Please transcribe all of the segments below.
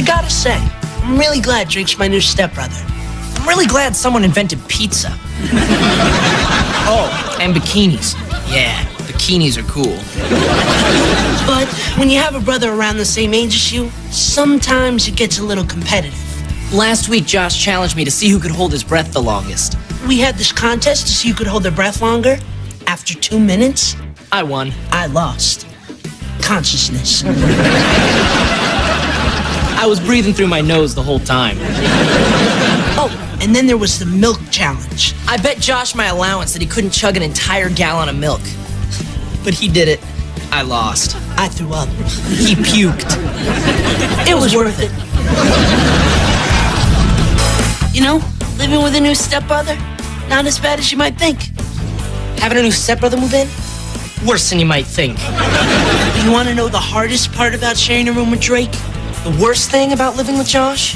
I gotta say, I'm really glad Drake's my new stepbrother. I'm really glad someone invented pizza. Oh, and bikinis. Yeah, bikinis are cool. But when you have a brother around the same age as you, sometimes it gets a little competitive. Last week, Josh challenged me to see who could hold his breath the longest. We had this contest to see who could hold their breath longer. After 2 minutes, I won. I lost consciousness. I was breathing through my nose the whole time. Oh, and then there was the milk challenge. I bet Josh my allowance that he couldn't chug an entire gallon of milk. But he did it. I lost. I threw up. He puked. It was worth it. You know, living with a new stepbrother, not as bad as you might think. Having a new stepbrother move in? Worse than you might think. You want to know the hardest part about sharing a room with Drake? The worst thing about living with Josh?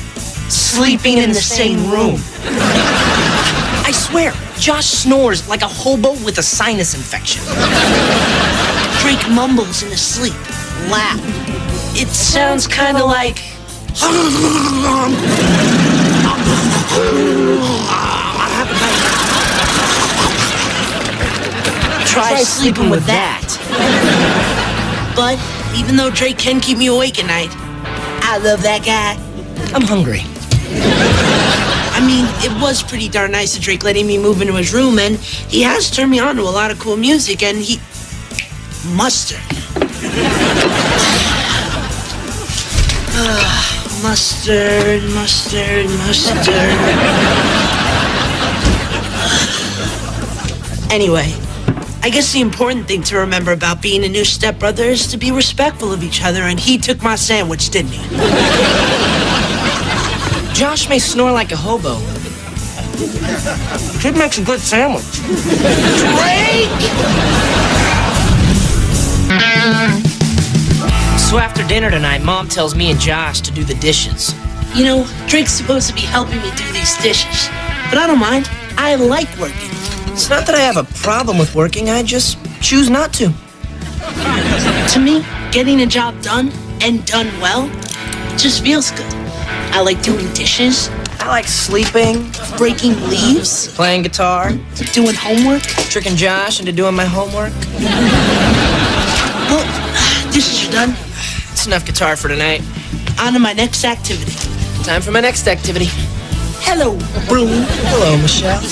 Sleeping in the same room. I swear, Josh snores like a hobo with a sinus infection. Drake mumbles in his sleep, loud. It sounds kind of like... Try sleeping with that. But even though Drake can keep me awake at night, I love that guy. I'm hungry. I mean, it was pretty darn nice of Drake letting me move into his room, and he has turned me on to a lot of cool music, and he... Mustard. Mustard, mustard, mustard. Anyway, I guess the important thing to remember about being a new stepbrother is to be respectful of each other, and he took my sandwich, didn't he? Josh may snore like a hobo. Kid makes a good sandwich. Drake! So after dinner tonight, Mom tells me and Josh to do the dishes. You know, Drake's supposed to be helping me do these dishes, but I don't mind. I like working. It's not that I have a problem with working, I just choose not to. To me, getting a job done, and done well, just feels good. I like doing dishes, I like sleeping, breaking leaves, playing guitar, doing homework. tricking Josh into doing my homework. Well, dishes are done. It's enough guitar for tonight. On to my next activity. Time for my next activity. Hello, Broom. Hello, Michelle.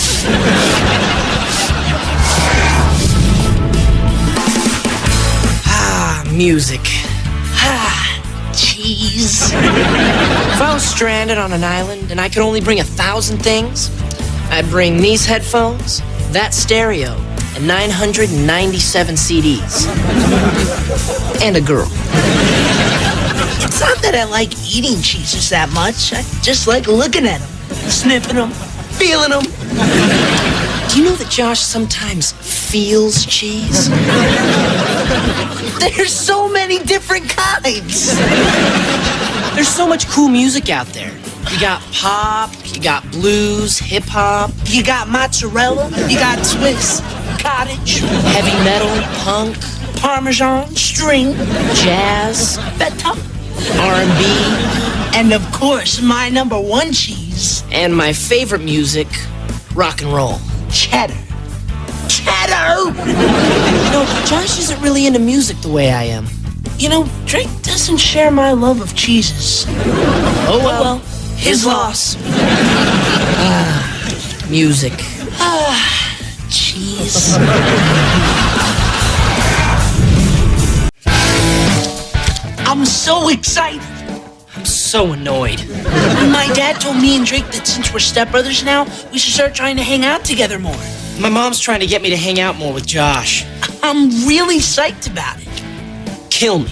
Music. Cheese. If I was stranded on an island and I could only bring 1,000 things, I'd bring these headphones, that stereo, and 997 CDs. And a girl. It's not that I like eating cheeses that much. I just like looking at them, sniffing them, feeling them. Do you know that Josh sometimes feels cheese? There's so many different kinds. There's so much cool music out there. You got pop, you got blues, hip-hop. You got mozzarella, you got Swiss, cottage, Heavy metal, punk, Parmesan, string, jazz, feta, R&B, and of course, my number one cheese, and my favorite music, rock and roll. cheddar. Cheddar! You know, Josh isn't really into music the way I am. You know, Drake doesn't share my love of cheeses. Oh well, his loss. Music. Cheese. I'm so excited. I'm so annoyed. My dad told me and Drake that since we're stepbrothers now, we should start trying to hang out together more. My mom's trying to get me to hang out more with Josh. I'm really psyched about it. Kill me.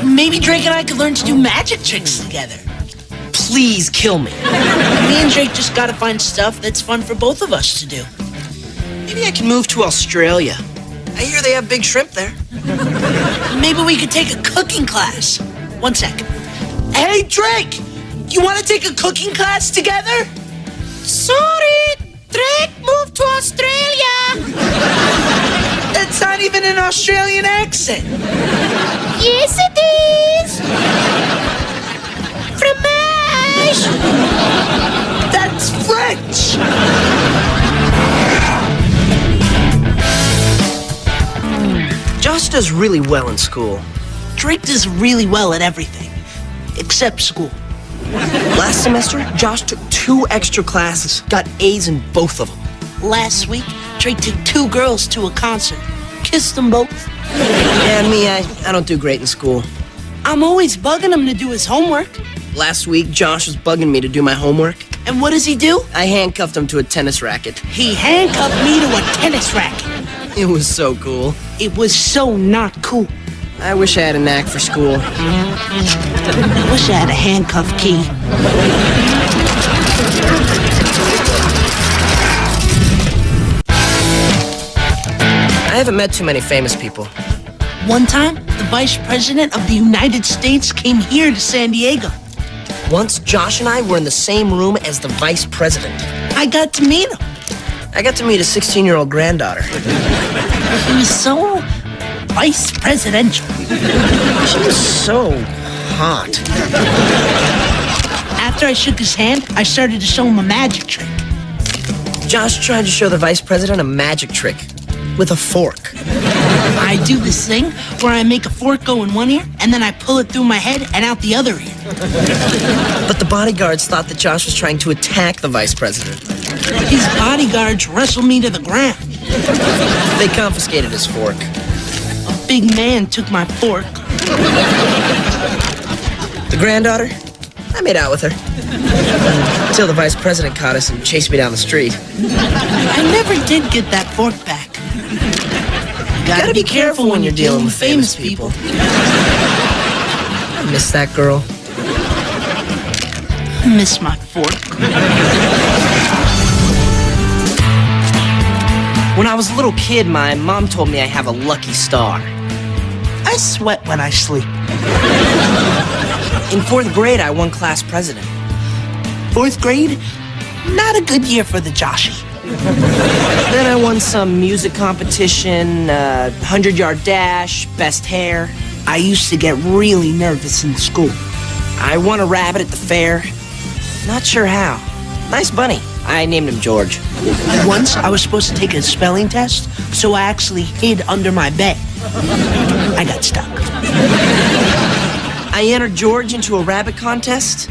Maybe Drake and I could learn to do magic tricks together. Please kill me. Me and Drake just gotta find stuff that's fun for both of us to do. Maybe I can move to Australia. I hear they have big shrimp there. Maybe we could take a cooking class. 1 second. Hey, Drake! You wanna take a cooking class together? Sorry, Drake moved to Australia. That's not even an Australian accent. Yes, it is. does really well in school. Drake does really well at everything, except school. Last semester, Josh took 2 extra classes, got A's in both of them. Last week, Drake took 2 girls to a concert. Kissed them both. And me, I don't do great in school. I'm always bugging him to do his homework. Last week, Josh was bugging me to do my homework. And what does he do? I handcuffed him to a tennis racket. He handcuffed me to a tennis racket. It was so cool. It was so not cool. I wish I had a knack for school. I wish I had a handcuff key. I haven't met too many famous people. One time, the Vice President of the United States came here to San Diego. Once, Josh and I were in the same room as the Vice President. I got to meet him. I got to meet a 16-year-old granddaughter. He was so vice presidential. She was so hot. After I shook his hand, I started to show him a magic trick. Josh tried to show the Vice President a magic trick with a fork. I do this thing where I make a fork go in one ear, and then I pull it through my head and out the other ear. But the bodyguards thought that Josh was trying to attack the Vice President. His bodyguards wrestled me to the ground. They confiscated his fork. A big man took my fork. The granddaughter? I made out with her. Until the Vice President caught us and chased me down the street. I never did get that fork back. You gotta be careful when you're dealing with famous people. I miss that girl. I miss my fork. When I was a little kid, my mom told me I have a lucky star. I sweat when I sleep. In 4th grade, I won class president. 4th grade, not a good year for the Joshie. Then I won some music competition, 100-yard dash, best hair. I used to get really nervous in school. I won a rabbit at the fair. Not sure how. Nice bunny. I named him George. Once, I was supposed to take a spelling test, so I actually hid under my bed. I got stuck. I entered George into a rabbit contest.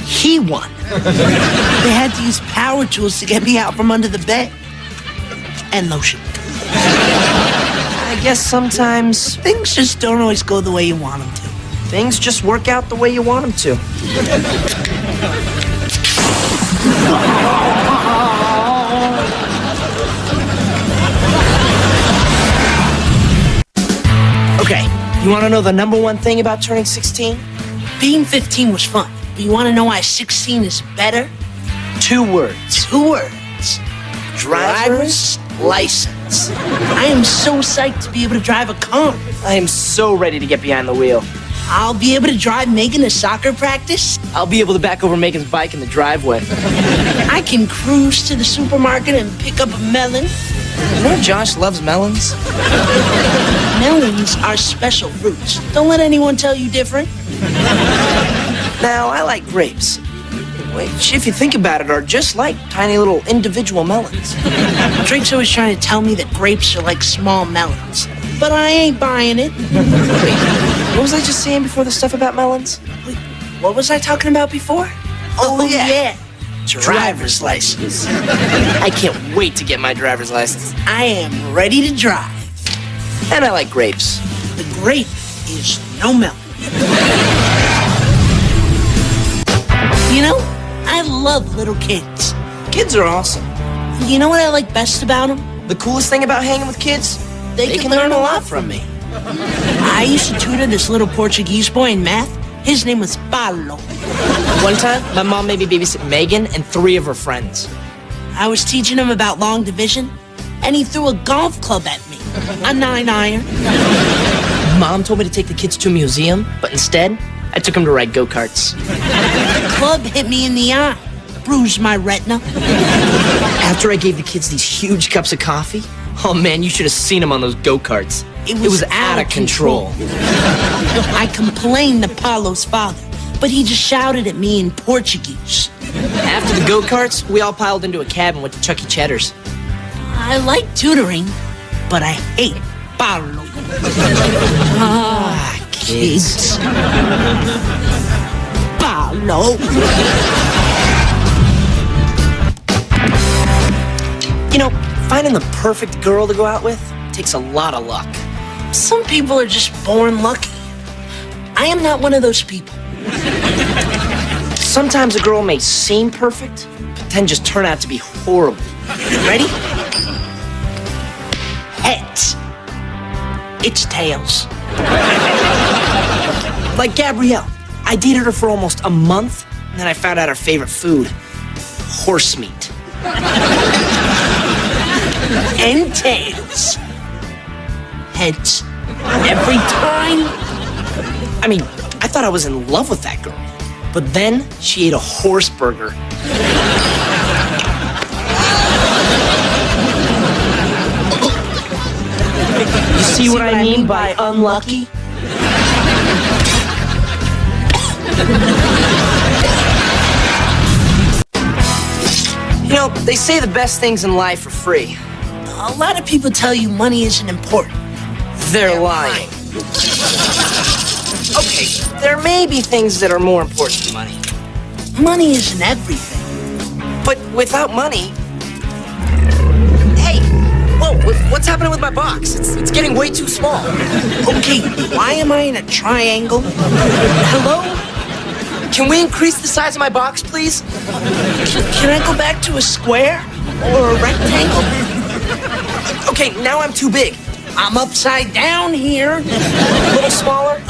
He won. They had to use power tools to get me out from under the bed. And lotion. I guess sometimes Things just don't always go the way you want them to. things just work out the way you want them to. Okay, you want to know the number one thing about turning 16? Being 15 was fun, but you want to know why 16 is better? 2 words. 2 words. Driver's license. I am so psyched to be able to drive a car. I am so ready to get behind the wheel. I'll be able to drive Megan to soccer practice. I'll be able to back over Megan's bike in the driveway. I can cruise to the supermarket and pick up a melon. You know Josh loves melons? Melons are special fruits. Don't let anyone tell you different. Now, I like grapes, which, if you think about it, are just like tiny little individual melons. Drake's always trying to tell me that grapes are like small melons, but I ain't buying it. Wait, what was I just saying before the stuff about melons? Wait, what was I talking about before? Oh yeah. Driver's license. I can't wait to get my driver's license. I am ready to drive. And I like grapes. The grape is no melon. You know, I love little kids. Kids are awesome. You know what I like best about them? The coolest thing about hanging with kids? They can learn a lot from me. I used to tutor this little Portuguese boy in math. His name was Paulo. One time, my mom made me babysit Megan and 3 of her friends. I was teaching him about long division, and he threw a golf club at me. A 9-iron. Mom told me to take the kids to a museum, but instead, I took them to ride go-karts. The club hit me in the eye, bruised my retina. After I gave the kids these huge cups of coffee, oh man, you should have seen them on those go-karts. It was out of control. I complained to Paulo's father, but he just shouted at me in Portuguese. After the go-karts, we all piled into a cab and went to Chuck E. Cheddar's. I like tutoring, but I hate Paolo. Kids. Paolo. You know, finding the perfect girl to go out with takes a lot of luck. Some people are just born lucky. I am not one of those people. Sometimes a girl may seem perfect, but then just turn out to be horrible. Ready? Heads. It's tails. Like Gabrielle. I dated her for almost a month, and then I found out her favorite food, horse meat. And tails. Heads. Every time. I mean, I thought I was in love with that girl, but then she ate a horse burger. You see what I mean by unlucky? You know, they say the best things in life are free. A lot of people tell you money isn't important. They're lying. Okay, there may be things that are more important than money. Money isn't everything. But without money... Hey, whoa, what's happening with my box? It's getting way too small. Okay, why am I in a triangle? Hello? Can we increase the size of my box, please? Can I go back to a square or a rectangle? Okay, now I'm too big. I'm upside down here. A little smaller?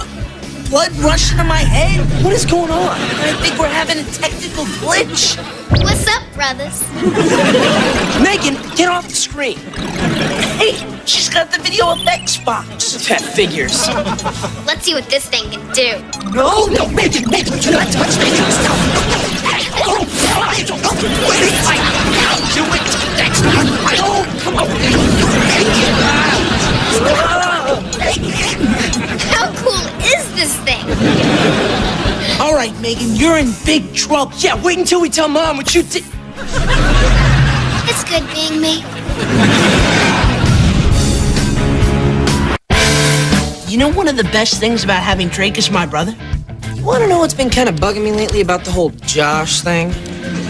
Blood rushing to my head. What is going on? I think we're having a technical glitch. What's up, brothers? Megan, get off the screen. Hey, she's got the video effects box. That figures. Let's see what this thing can do. No, Megan, do not touch me. Oh, do it. That's not. Oh, come on. How cool is this thing? All right, Megan, you're in big trouble. Yeah, wait until we tell Mom what you did. It's good being me. You know one of the best things about having Drake as my brother? You want to know what's been kind of bugging me lately about the whole Josh thing?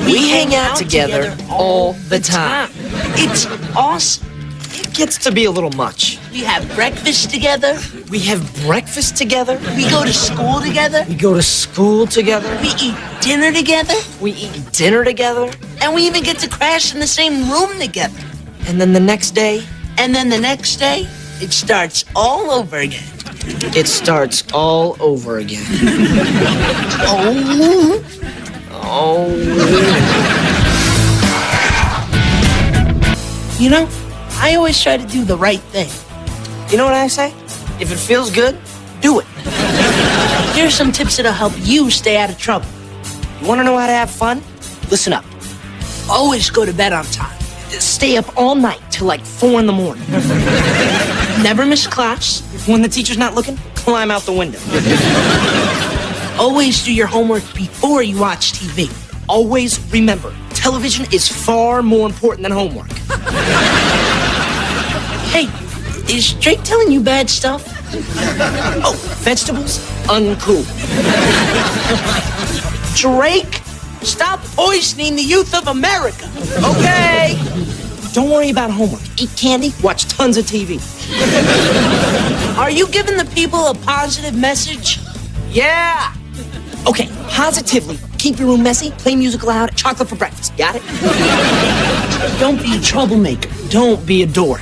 We hang out together all the time. It's awesome. It gets to be a little much. We have breakfast together. We have breakfast together. We go to school together. We go to school together. We eat dinner together. We eat dinner together. And we even get to crash in the same room together. And then the next day, And then the next day, it starts all over again. it starts all over again. Oh. Oh. You know, I always try to do the right thing. You know what I say? If it feels good, do it. Here's some tips that'll help you stay out of trouble. You want to know how to have fun? Listen up. Always go to bed on time. Stay up all night till like 4 in the morning. Never miss class. When the teacher's not looking, climb out the window. Always do your homework before you watch TV. Always remember, television is far more important than homework. Hey, is Drake telling you bad stuff? Oh, vegetables? Uncool. Drake, stop poisoning the youth of America. Okay. Don't worry about homework. Eat candy, watch tons of TV. Are you giving the people a positive message? Yeah. Okay, positively. Keep your room messy, play music loud, chocolate for breakfast. Got it? Don't be a troublemaker. Don't be a dork.